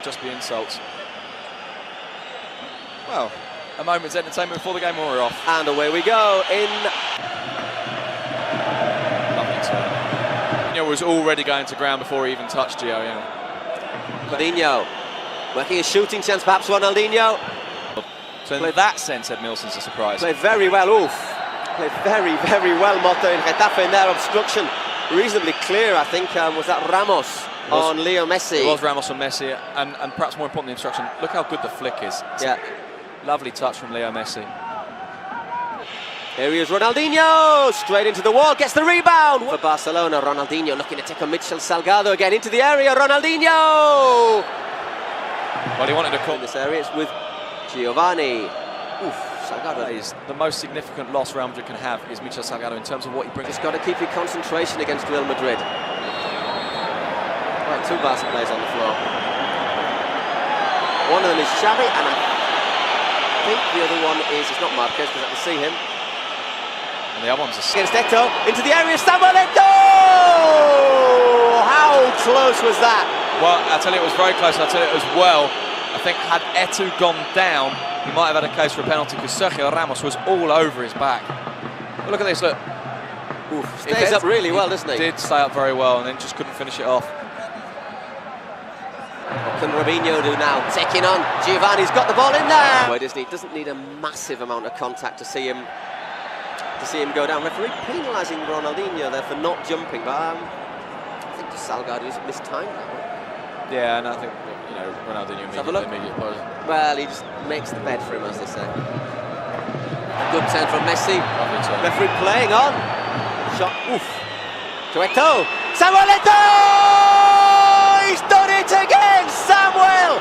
Just be insults. Well, a moment's entertainment before the game will wear off. And away we go in. Lovely turn. Ronaldinho was already going to ground before he even touched Gio. Yeah. Ronaldinho working a shooting chance, perhaps Ronaldinho. So in that sense, Ed Milson's a surprise. Played very well, played very, very well, Motto in Getafe in their obstruction. Reasonably clear, I think, was that Ramos on Leo Messi. It was Ramos on Messi, and perhaps more important, the obstruction. Look how good the flick is. Yeah. Lovely touch from Leo Messi. Here he is, Ronaldinho, straight into the wall, gets the rebound for Barcelona. Ronaldinho looking to take on Mitchell Salgado again into the area. Ronaldinho! Well, he wanted to call this area. It's with Giovanni. Oof, Salgado. Is the most significant loss Real Madrid can have is Mitchell Salgado in terms of what he brings. Just got to keep your concentration against Real Madrid. Right, two Barca players on the floor. One of them is Xavi, and I think the other one is, it's not Marquez because I can see him. And the other one's against Eto'o, into the area, Samuel Eto'o! How close was that? Well, I'll tell you it was very close, I'll tell you it as well. I think had Eto'o gone down, he might have had a case for a penalty because Sergio Ramos was all over his back. But look at this, look. Oof, stays up really well, doesn't he? Did stay up very well and then just couldn't finish it off. What can Robinho do now? Taking on Giovanni's got the ball in there. Why doesn't he? Doesn't need a massive amount of contact to see him go down. Referee penalising Ronaldinho there for not jumping, but I think Salgado's mistimed that one. Yeah, and I think Ronaldinho immediate pose. Well, he just makes the bed for him, as they say. A good turn from Messi. Referee playing on. Shot. Oof. To Eto'o. Samuel Eto'o! He's done it again. Samuel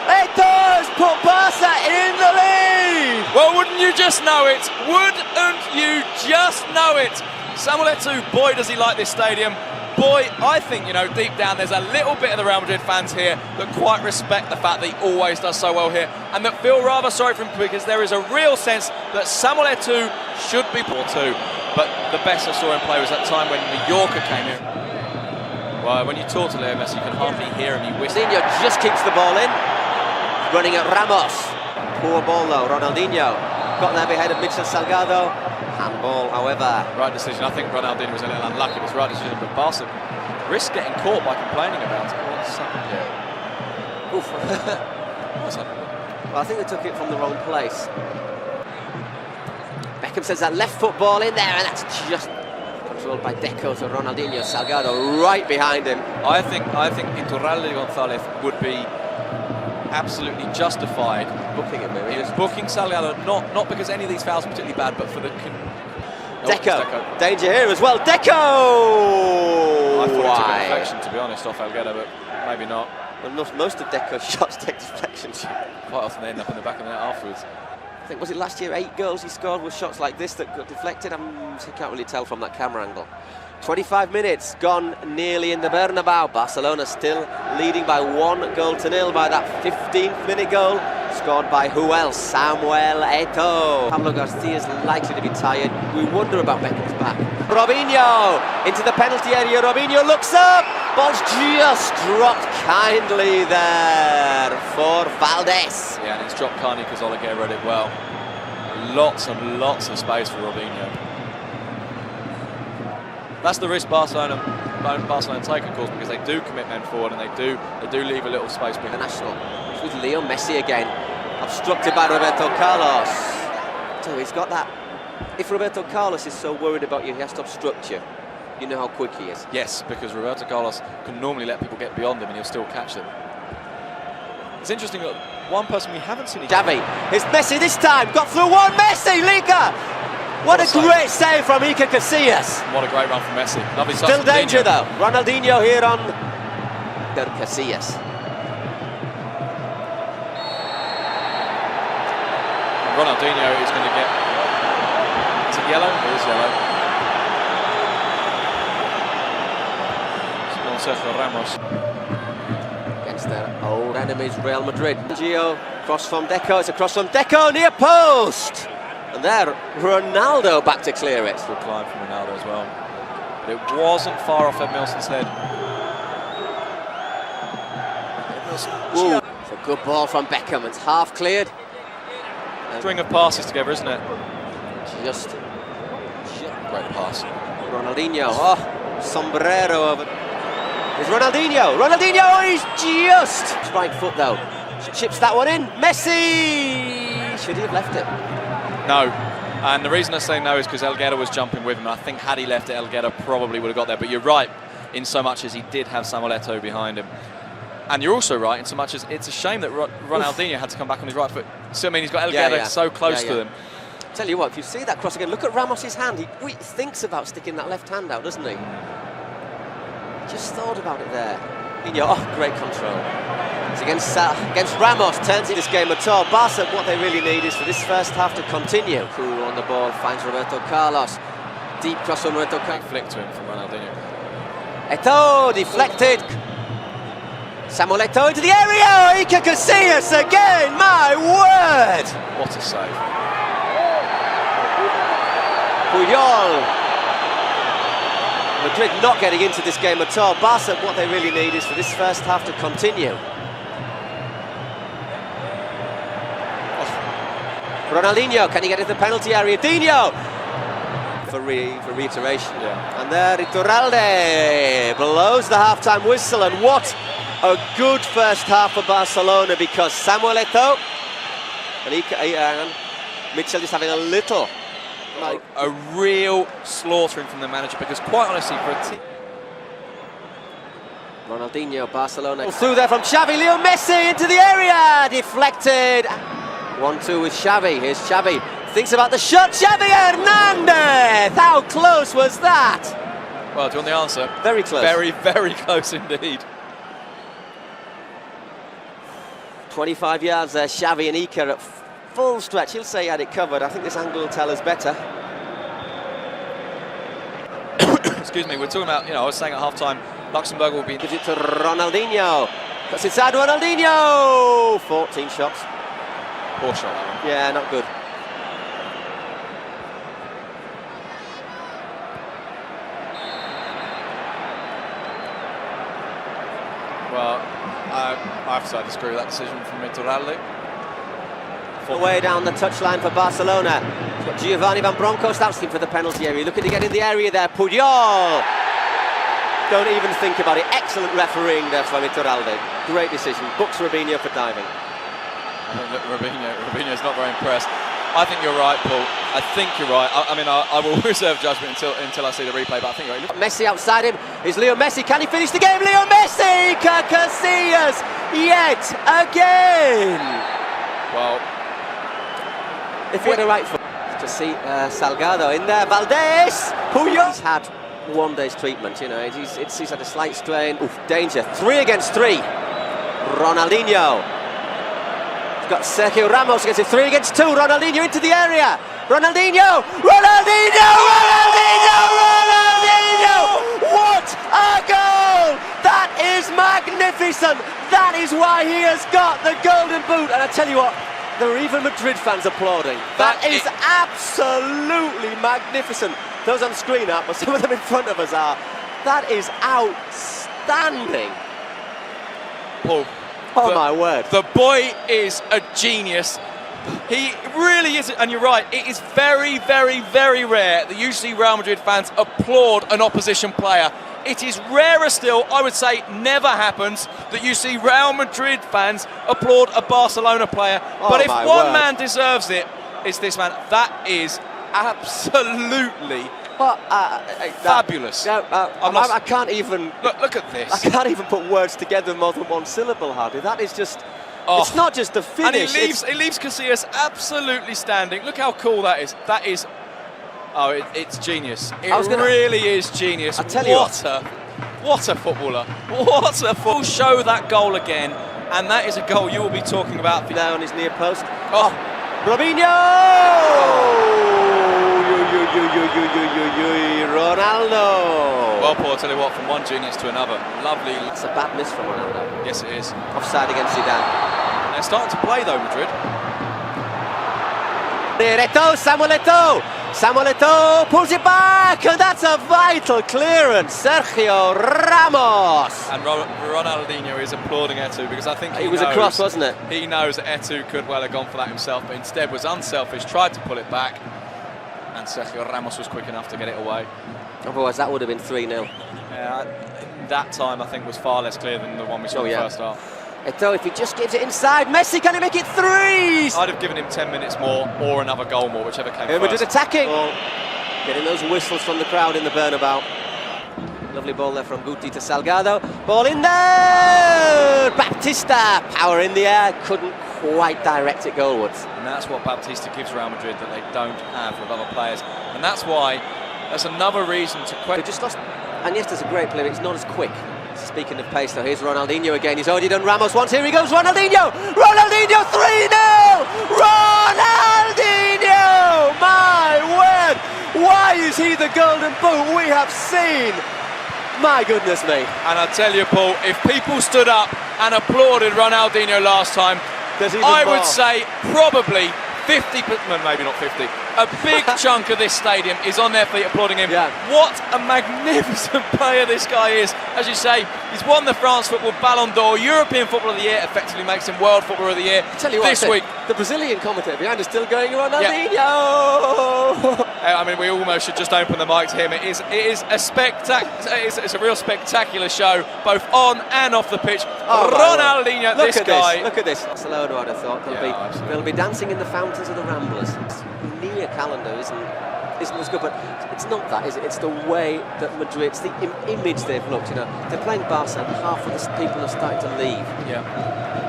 Eto'o has put Barca in the lead. Well, wouldn't you just know it? Wouldn't you just know it? Samuel Eto'o, boy, does he like this stadium. Boy, I think, deep down there's a little bit of the Real Madrid fans here that quite respect the fact that he always does so well here and that feel rather sorry for him because there is a real sense that Samuel Eto'o should be poor too. But the best I saw him play was that time when Mallorca came in. Well, when you talk to Leo Messi, you can hardly hear him. He whistles. Ronaldinho just keeps the ball in. Running at Ramos. Poor ball though, Ronaldinho. Got there behind of Mitchell Salgado. Handball, however. Right decision. I think Ronaldinho was a little unlucky. It was the right decision, but Barca risked getting caught by complaining about it. What's happened here? Oof. What's happened? Well, I think they took it from the wrong place. Beckham says that left foot ball in there, and that's just controlled by Deco to Ronaldinho. Salgado right behind him. I think Iturralde González would be absolutely justified booking him, maybe. Booking Salgado, not because any of these fouls are particularly bad, but for the Deco. Danger here as well. Deco! I thought it took a deflection, to be honest, off Alguero, but maybe not. Well, most of Deco's shots take deflections. Quite often they end up in the back of the net afterwards. I think, was it last year, 8 goals he scored with shots like this that got deflected? I can't really tell from that camera angle. 25 minutes gone nearly in the Bernabeu. Barcelona still leading by 1-0 by that 15th minute goal scored by who else? Samuel Eto'o. Pablo Garcia's likely to be tired. We wonder about Beckham's back. Robinho into the penalty area. Robinho looks up. Ball's just dropped kindly there for Valdés. Yeah, and it's dropped kindly because Oleguer read it well. Lots and lots of space for Robinho. That's the risk Barcelona take, of course, because they do commit men forward and they do leave a little space behind. The national with Leo Messi again, obstructed by Roberto Carlos. So he's got that. If Roberto Carlos is so worried about you, he has to obstruct you. You know how quick he is. Yes, because Roberto Carlos can normally let people get beyond him and he'll still catch them. It's interesting that one person we haven't seen. Xavi, it's Messi this time. Got through one. Messi, Liga. What a great save from Iker Casillas. What a great run from Messi. Lovely stuff. Still danger though. Ronaldinho here on Casillas. Ronaldinho is going to get... Is it yellow? It is yellow. It's on Sergio Ramos. Against their old enemies, Real Madrid. Gio, cross from Deco. It's a cross from Deco, near post. And there, Ronaldo back to clear it. Good climb from Ronaldo as well. But it wasn't far off Ed Milson's head. Ooh, it's a good ball from Beckham. It's half cleared. String of passes together, isn't it? Just Great pass. Ronaldinho. Oh, sombrero over. It's Ronaldinho. Ronaldinho, he's just right foot though. Chips that one in. Messi. Should he have left it? No. And the reason I say no is because Elguera was jumping with him. I think had he left it, Elguera probably would have got there. But you're right, in so much as he did have Samuel Eto'o behind him. And you're also right in so much as it's a shame that Ronaldinho had to come back on his right foot. So I mean, he's got Elguera so close to him. Tell you what, if you see that cross again, look at Ramos's hand. He thinks about sticking that left hand out, doesn't he? Just thought about it there. Oh, great control. It's against Ramos, turns in this game at all. Barca, what they really need is for this first half to continue. Who on the ball finds Roberto Carlos. Deep cross on Roberto Carlos. Flick to him from Ronaldinho. Eto'o deflected. Samuel Eto'o into the area. Iker Casillas again. My word! What a save! Puyol. Madrid not getting into this game at all. Barca, what they really need is for this first half to continue. Ronaldinho, can he get into the penalty area? Dino! For reiteration. Yeah. And there Iturralde blows the half-time whistle, and what a good first half for Barcelona, because Samuel Eto'o and Mitchell just having a little... A real slaughtering from the manager, because quite honestly for a team... Ronaldinho, Barcelona. Through there from Xavi, Leo Messi into the area, deflected. 1-2 with Xavi. Here's Xavi. Thinks about the shot. Xavi Hernandez. How close was that? Well, do you want the answer? Very close. Very, very close indeed. 25 yards there. Xavi and Iker at full stretch. He'll say he had it covered. I think this angle will tell us better. Excuse me. We're talking about. I was saying at half-time, Luxembourg will be. Gives it to Ronaldinho. That's inside Ronaldinho. 14 shots. Poor shot, that one. Yeah, not good. Well, I have to disagree with that decision from Iturralde. Away down the touchline for Barcelona. It's got Giovanni Van Bronckhorst asking for the penalty area. Looking to get in the area there. Puyol. Don't even think about it. Excellent refereeing there from Iturralde. Great decision. Books Robinho for diving. I think that Robinho's not very impressed. I think you're right, Paul. I think you're right. I mean, I will reserve judgment until I see the replay, but I think you're right. Messi outside him. Is Leo Messi. Can he finish the game? Leo Messi! Casillas yet again! Well, if he had a right foot. To see Salgado in there. Valdez! Puyol! He's had one day's treatment, he's had a slight strain. Oof, danger. 3 against 3. Ronaldinho. Got Sergio Ramos against it. 3 against 2. Ronaldinho into the area. Ronaldinho! Ronaldinho! Ronaldinho! Ronaldinho! What a goal! That is magnificent. That is why he has got the golden boot. And I tell you what, there are even Madrid fans applauding. That is absolutely magnificent. Those on screen aren't, but some of them in front of us are. That is outstanding. Paul. Oh my word. The boy is a genius. He really is, and you're right, it is very, very, very rare that you see Real Madrid fans applaud an opposition player. It is rarer still, I would say never happens, that you see Real Madrid fans applaud a Barcelona player. But if one man deserves it, it's this man. That is absolutely fabulous. I can't even... Look at this. I can't even put words together more than one syllable, Hardy. That is just... It's not just the finish. And it leaves Casillas absolutely standing. Look how cool that is. That is... Oh, it's genius. It really is genius. I tell you what a footballer. What a footballer. Show that goal again. And that is a goal you will be talking about. There on his near post. Oh, Robinho! Ronaldo! Well, Paul, I'll tell you what, from one genius to another. Lovely. It's a bad miss from Ronaldo. Yes, it is. Offside against Zidane. They're starting to play, though, Madrid. Eto'o, Samuel Eto'o! Samuel Eto'o pulls it back, and that's a vital clearance. Sergio Ramos. And Ronaldinho is applauding Eto'o because I think it was a cross, wasn't it? He knows that Eto'o could well have gone for that himself, but instead was unselfish, tried to pull it back, and Sergio Ramos was quick enough to get it away. Otherwise, that would have been 3-0. Yeah, that time I think was far less clear than the one we saw in the first half. Eto'o, if he just gives it inside, Messi, can he make it 3? I'd have given him 10 minutes more or another goal more, whichever came first. Madrid attacking. Oh. Getting those whistles from the crowd in the Bernabeu. Lovely ball there from Guti to Salgado. Ball in there! Baptista, power in the air, couldn't quite direct it goalwards. And that's what Baptista gives Real Madrid that they don't have with other players. And that's why, that's another reason to question. They just lost. Iniesta's a great player, he's not as quick. Speaking of pace, though, here's Ronaldinho again. He's already done Ramos once. Here he goes, Ronaldinho! Ronaldinho, 3-0! Ronaldinho! My word! Why is he the golden boot we have seen? My goodness me. And I tell you, Paul, if people stood up and applauded Ronaldinho last time, I would say probably 50, maybe not 50, a big chunk of this stadium is on their feet applauding him. Yeah. What a magnificent player this guy is. As you say, he's won the France Football Ballon d'Or, European Footballer of the Year, effectively makes him World Footballer of the Year. Tell you what, this week. The Brazilian commentator behind is still going, Ronaldinho! I mean, we almost should just open the mic to him. It is a it's a real spectacular show, both on and off the pitch. Oh, Ronaldinho, this guy. Look at this. Barcelona, I'd have thought. They'll be dancing in the fountains of the Ramblers. Near calendar isn't as good, but it's not that, is it? It's the way that Madrid, it's the image they've looked. You know, they're playing Barca, and half of the people are starting to leave. Yeah,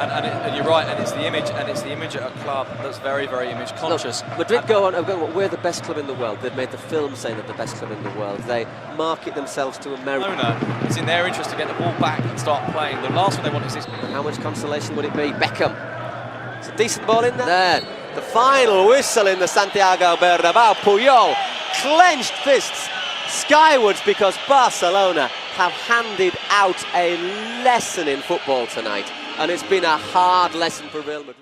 and you're right, and it's the image, at a club that's very, very image conscious. Look, Madrid go on, we're the best club in the world. They've made the film saying they're the best club in the world. They market themselves to America. It's in their interest to get the ball back and start playing. The last one they want is this. And how much consolation would it be? Beckham. It's a decent ball in there. The final whistle in the Santiago Bernabeu. Puyol, clenched fists skywards because Barcelona have handed out a lesson in football tonight. And it's been a hard lesson for Real Madrid.